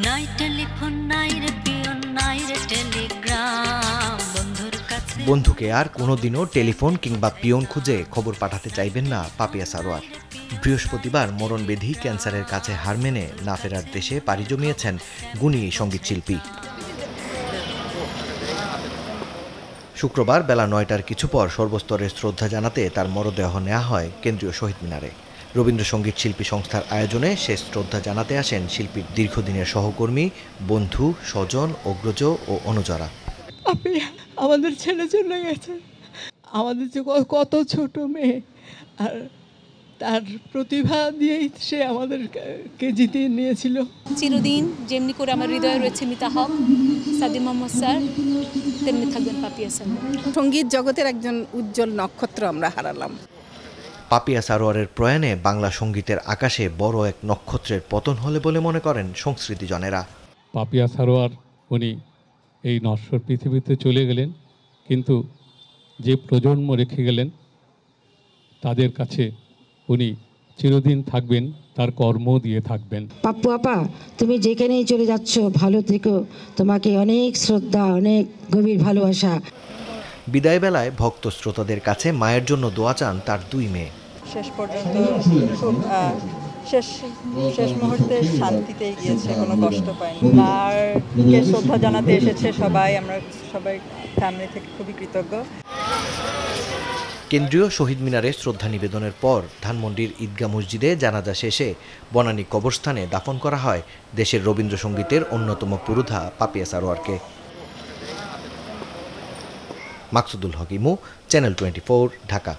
নাই টেলিফোন নাই রে পিয়ন নাই রে টেলিগ্রাম বন্ধুর কাছে বন্ধুকে আর কোনোদিনও টেলিফোন কিংবা পিয়ন খুঁজে খবর পাঠাতে চাইবেন না পাপিয়া সারোয়ার। বৃহস্পতিবার মরণবেধি ক্যান্সারের কাছে হার মেনে না ফেরার দেশে পাড়ি জমিয়েছেন গুণী এই সঙ্গীতশিল্পী। শুক্রবার বেলা ৯টার কিছু পর সর্বস্তরের শ্রদ্ধা জানাতে তার মরদেহ নেওয়া হয় কেন্দ্রীয় শহীদ মিনারে। রবীন্দ্রসঙ্গীত শিল্পী সংস্থার আয়োজনে শেষ শ্রদ্ধা জানাতে আসেন শিল্পীর দীর্ঘদিনের সহকর্মী, বন্ধু, স্বজন, অগ্রজ ও অনুচরা। পাপিয়া আমাদের ছেড়ে চলে গেছে। আমাদের যে কত ছোট মেয়ে, আর তার প্রতিভা দিয়েই সে আমাদেরকে জিতিয়ে নিয়েছিল। চিরদিন যেমনি করে আমার হৃদয়ে রয়েছে মিতা হক, সাদি মোহাম্মদ স্যার, তেমনি থাকবেন পাপিয়া স্যার। সঙ্গীত জগতের একজন উজ্জ্বল নক্ষত্র আমরা হারালাম। পাপিয়া সারোয়ারের প্রয়াণে বাংলা সঙ্গীতের আকাশে বড় এক নক্ষত্রের পতন হলে বলে মনে করেন সংস্কৃতিজনেরা। পাপিয়া সারোয়ার উনি এই নশ্বর পৃথিবীতে চলে গেলেন, কিন্তু যে প্রজন্ম রেখে গেলেন তাদের কাছে উনি চিরদিন থাকবেন, তার কর্ম দিয়ে থাকবেন। পাপ্পু আপা, তুমি যেখানেই চলে যাচ্ছ ভালো থেকো, তোমাকে অনেক শ্রদ্ধা, অনেক গভীর ভালোবাসা। বিদায় বেলায় ভক্ত শ্রোতাদের কাছে মায়ের জন্য দোয়া চান তার দুই মেয়ে। শেষ পর্যন্ত খুব শেষ মুহূর্তে শান্তিতে গিয়েছে, কোনো কষ্ট পায়নি। মাকে শ্রদ্ধা জানাতে এসেছে সবাই, আমরা সবাই ফ্যামিলি থেকে খুবই কৃতজ্ঞ। কেন্দ্রীয় শহীদ মিনারে শ্রদ্ধা নিবেদনের পর ধানমন্ডির ঈদগাহ মসজিদে জানাজা শেষে বনানী কবরস্থানে দাফন করা হয় দেশের রবীন্দ্রসঙ্গীতের অন্যতম পুরোধা পাপিয়া সারোয়ারকে। মাকসুদুল হক ইমু, চ্যানেল 24, ঢাকা।